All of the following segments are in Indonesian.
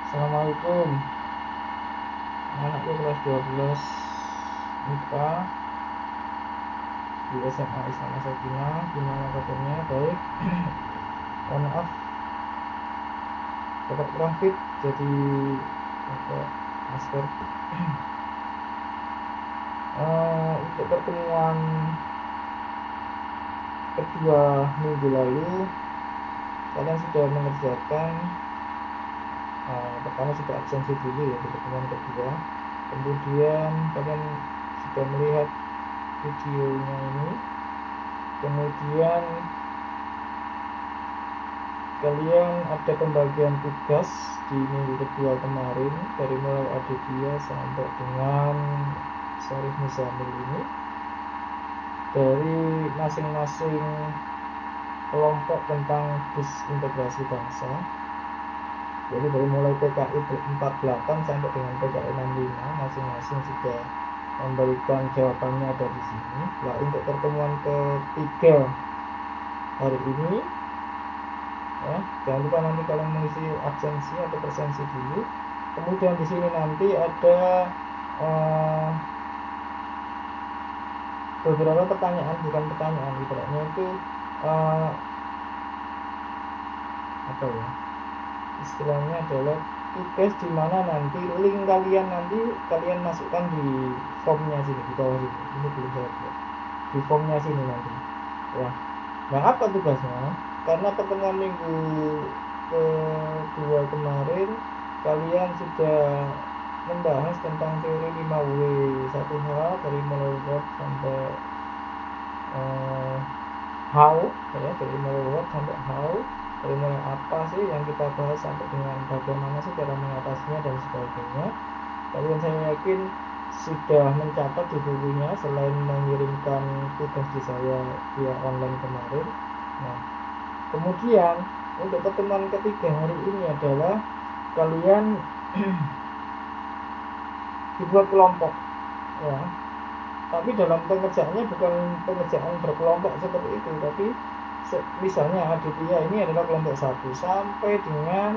Assalamualaikum. Anakku kelas 12 IPA di SMA Istana Sakinah. Gimana kabarnya? Baik. Mohon maaf dapat kurang fit, jadi pakai masker. Untuk pertemuan kedua minggu lalu, kalian sudah mengerjakan pertama sudah absensi dulu ya di pertemuan kedua. Kemudian kalian sudah melihat videonya ini. Kemudian kalian ada pembagian tugas di minggu kedua kemarin, dari mulai Aditya sampai dengan Syarif Muzamil ini, dari masing-masing kelompok tentang disintegrasi bangsa. Jadi dari mulai PKI 48 sampai dengan PKI 65 masing-masing sudah memberikan jawabannya ada di sini. Nah, untuk pertemuan ketiga hari ini, ya, jangan lupa nanti kalian mengisi absensi atau presensi dulu. Kemudian di sini nanti ada beberapa pertanyaan, bukan pertanyaan, ibaratnya itu apa ya, istilahnya adalah tugas di mana nanti link kalian nanti kalian masukkan di formnya sini di bawah sini. Ini belum saya buat di formnya sini nanti ya. Nah, apa tugasnya? Karena pertemuan minggu kedua kemarin kalian sudah membahas tentang teori 5W1H dari mulai what sampai how, ya, dari mulai what sampai how, dari mulai apa sih yang kita bahas sampai dengan bagaimana sih cara mengatasinya dan sebagainya. Kalian saya yakin sudah mencatat di bukunya selain mengirimkan tugas di saya via online kemarin. Nah, kemudian untuk pertemuan ketiga hari ini adalah kalian dibuat kelompok, ya. Tapi dalam pengerjaannya bukan pengerjaan berkelompok seperti itu, tapi misalnya Aditya ini adalah kelompok 1 sampai dengan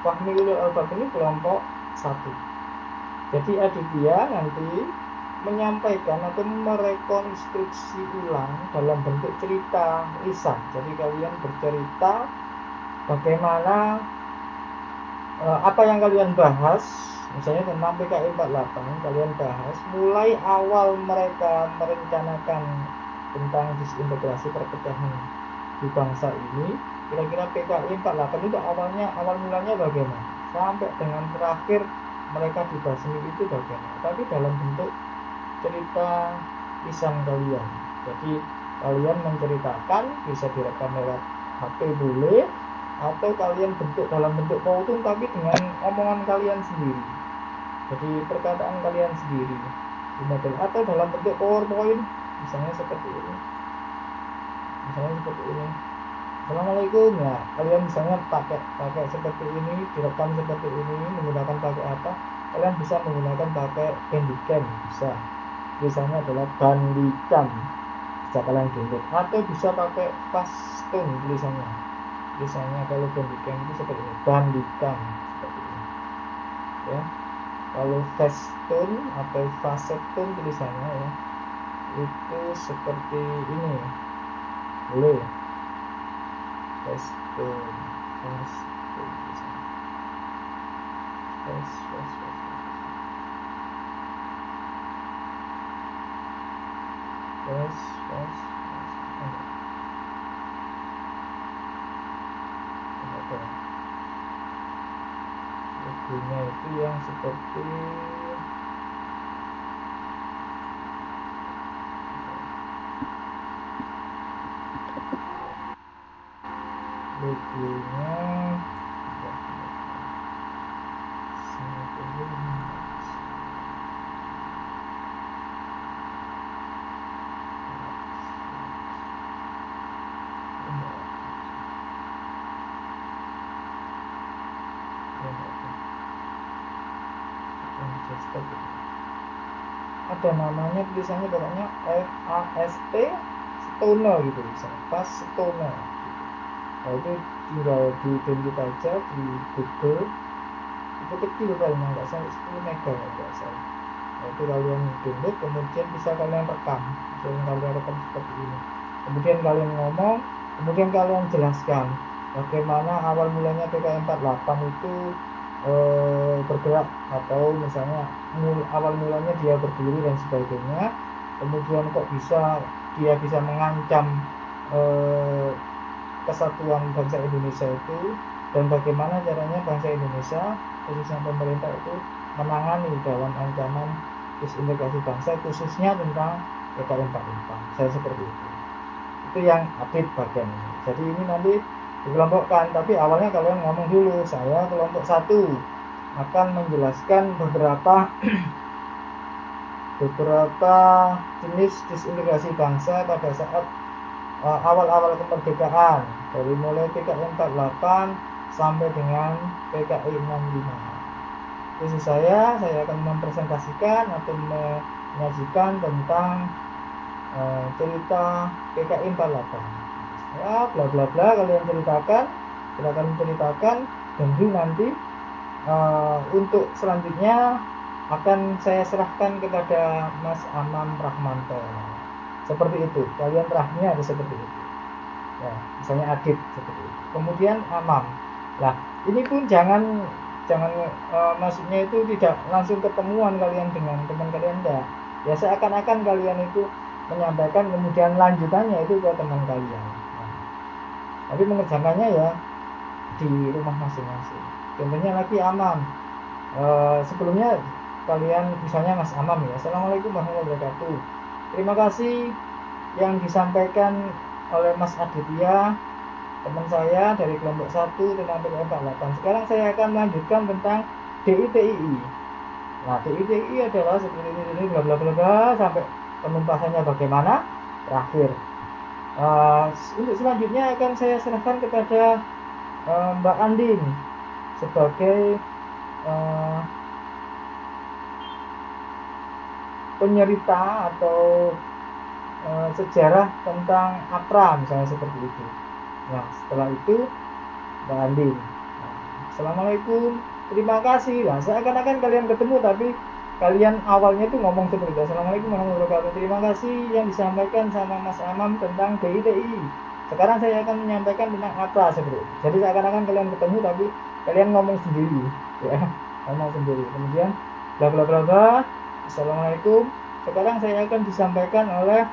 Fahmi Ulul Albab ini kelompok 1. Jadi Aditya nanti menyampaikan atau merekonstruksi ulang dalam bentuk cerita lisan. Jadi kalian bercerita bagaimana apa yang kalian bahas, misalnya tentang PKI 48 kalian bahas mulai awal mereka merencanakan tentang disintegrasi perpecahan di bangsa ini. Kira-kira PKI 48 itu awal mulanya bagaimana sampai dengan terakhir mereka dibasmi itu bagaimana, tapi dalam bentuk cerita lisan kalian. Jadi kalian menceritakan, bisa direkam lewat HP boleh, atau kalian bentuk dalam bentuk PowerPoint tapi dengan omongan kalian sendiri, jadi perkataan kalian sendiri di model, atau dalam bentuk PowerPoint misalnya seperti ini. Assalamualaikum, ya, kalian misalnya pakai seperti ini, direkam seperti ini, menggunakan pakai apa? Kalian bisa menggunakan pakai Bandicam, bisa, tulisannya adalah Bandicam, bisa kalian download, atau bisa pakai Fastone tulisannya kalau Bandicam itu seperti ini, Bandicam seperti ini, ya. Kalau Fastone atau Facetune tulisannya, ya, itu seperti ini, boleh. Fastone tulisannya. Logonya itu yang seperti logonya ada namanya, tulisannya pokoknya FAST Stoner gitu, misalnya Fast Stoner gitu. Nah, itu tinggal diidentifikasi aja di Google, itu kecil filenya, nggak sampai 10 mega ya nggak salah. Nah, itu kalian download, kemudian bisa kalian rekam, kalian rekam seperti ini, kemudian kalian ngomong, kemudian kalian jelaskan bagaimana awal mulanya PKI 48 itu bergerak, atau misalnya awal mulanya dia berdiri dan sebagainya, kemudian kok bisa dia bisa mengancam kesatuan bangsa Indonesia itu, dan bagaimana caranya bangsa Indonesia khususnya pemerintah itu menangani dalam ancaman disintegrasi bangsa, khususnya tentang PKI 48. Saya seperti itu yang update bagian ini. Jadi ini nanti dikelompokkan, tapi awalnya kalian ngomong dulu, saya kelompok 1 akan menjelaskan beberapa jenis disintegrasi bangsa pada saat awal-awal kemerdekaan, dari mulai PKI 48 sampai dengan PKI 65. Khusus saya akan mempresentasikan atau menyajikan tentang cerita PKI 48. Ya, bla bla bla, kalian ceritakan, silakan menceritakan, dan nanti untuk selanjutnya akan saya serahkan kepada Mas Amam Rahmanto. Seperti itu, kalian rahnya harus seperti itu ya, misalnya Adit seperti itu, kemudian Amam. Nah, ini pun jangan maksudnya itu tidak langsung ketemuan kalian dengan teman kalian, enggak ya, seakan-akan kalian itu menyampaikan, kemudian lanjutannya itu ke teman kalian. Tapi mengerjakannya ya di rumah masing-masing. Contohnya lagi Amam, sebelumnya kalian misalnya Mas Amam ya, Assalamualaikum warahmatullahi wabarakatuh, terima kasih yang disampaikan oleh Mas Aditya, teman saya dari kelompok 1 tentang PKI 48. Sekarang saya akan melanjutkan tentang DITII. Nah, DITII adalah seperti ini bla bla bla bla sampai penumpasannya bagaimana terakhir. Untuk selanjutnya akan saya serahkan kepada Mbak Andin sebagai penyerita atau sejarah tentang APRA misalnya seperti itu. Nah, setelah itu Mbak Andin, Assalamualaikum, terima kasih. Lah, seakan-akan kalian ketemu tapi kalian awalnya itu ngomong seperti itu, Assalamualaikum warahmatullahi wabarakatuh, terima kasih yang disampaikan sama Mas Amam tentang DITI. Sekarang saya akan menyampaikan tentang apa seperti itu. Jadi seakan-akan kalian ketemu tapi kalian ngomong sendiri ya, ngomong sendiri. Kemudian bla bla bla bla, Assalamualaikum, sekarang saya akan disampaikan oleh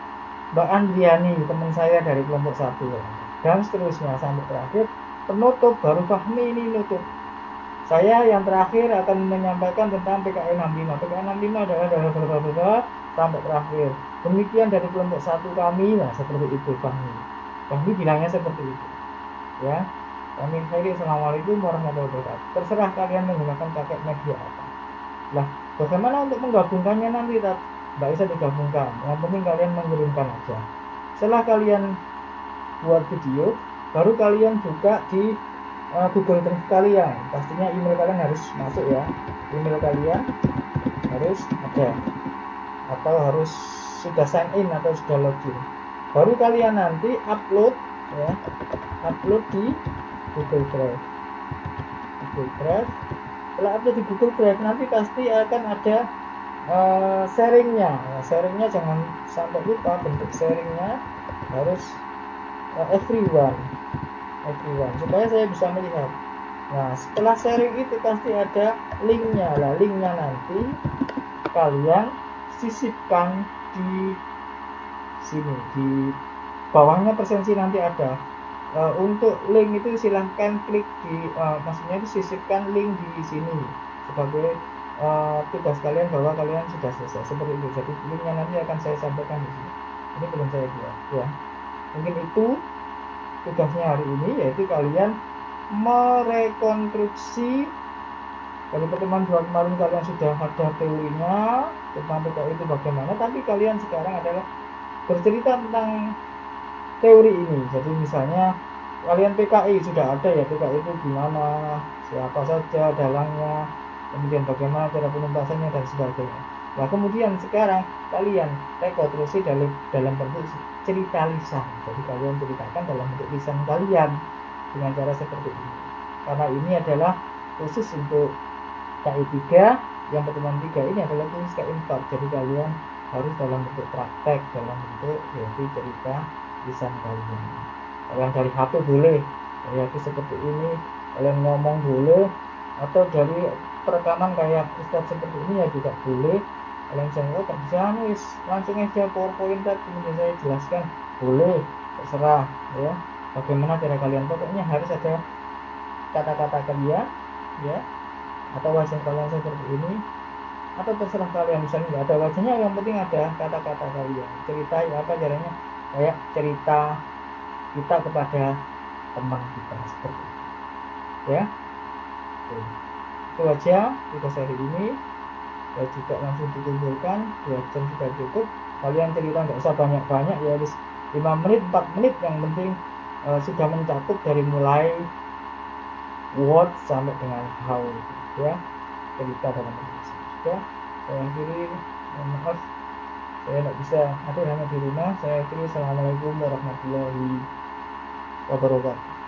Mbak Andriani, teman saya dari kelompok 1, dan seterusnya sampai terakhir penutup, baru Fahmi ini nutup. Saya yang terakhir akan menyampaikan tentang PKI 65. PKI 65 adalah sampai terakhir. Demikian dari kelompok 1 kami. Nah, seperti itu Fahmi bilangnya seperti itu. Ya. Kami akhiri, Assalamualaikum warahmatullahi wabarakatuh. Terserah kalian menggunakan pakai media apa. Lah, bagaimana untuk menggabungkannya nanti? Tidak bisa digabungkan. Yang penting kalian mengirimkan aja. Setelah kalian buat video, baru kalian buka di Google Drive kalian. Pastinya email kalian harus masuk ya, email kalian harus ada atau harus sudah sign in atau sudah login, baru kalian nanti upload ya, upload di Google Drive. Setelah upload di Google Drive nanti pasti akan ada sharingnya. Sharingnya jangan sampai lupa, bentuk sharingnya harus everyone supaya saya bisa melihat. Nah, setelah sharing itu pasti ada linknya. Lah, linknya nanti kalian sisipkan di sini, di bawahnya presensi nanti ada. Untuk link itu silahkan klik di maksudnya itu sisipkan link di sini sebagai tugas kalian bahwa kalian sudah selesai seperti itu. Jadi linknya nanti akan saya sampaikan di sini. Ini belum saya buat ya. Mungkin itu tugasnya hari ini, yaitu kalian merekonstruksi dari pertemuan dua kemarin. Kalian sudah ada teorinya tentang PKI itu bagaimana, tapi kalian sekarang adalah bercerita tentang teori ini. Jadi misalnya kalian PKI sudah ada ya, PKI itu gimana, siapa saja dalangnya, kemudian bagaimana cara penumpasannya dan sebagainya. Nah, kemudian sekarang kalian rekonstruksi dalam bentuk cerita lisan. Jadi kalian ceritakan dalam bentuk lisan kalian dengan cara seperti ini. Karena ini adalah khusus untuk KI 3 yang pertemuan 3 ini adalah tulis KI 4. Jadi kalian harus dalam bentuk praktek, dalam bentuk yaitu cerita lisan kalian. Kalian dari HP boleh, yaitu seperti ini, kalian ngomong boleh, atau dari perekaman kayak Ustadz seperti ini ya juga boleh. Kalian saya tak bisa nulis, langsung aja PowerPoint kemudian saya jelaskan, boleh, terserah ya. Bagaimana cara kalian, pokoknya harus ada kata-kata kalian ya, atau wajah kalian seperti ini, atau terserah kalian. Misalnya nggak ada wajahnya, yang penting ada kata-kata kalian. Cerita ya, apa caranya, kayak cerita kita kepada teman kita seperti itu ya. Itu aja kita seri ini ya, juga langsung dikumpulkan 2 jam sudah cukup. Kalian cerita nggak usah banyak-banyak ya, 5 menit 4 menit yang penting sudah mencakup dari mulai what sampai dengan how ya, cerita dalam bahasa. Sudah saya akhiri, maaf saya tidak bisa hadir hanya di rumah. Saya akhiri, assalamualaikum warahmatullahi wabarakatuh.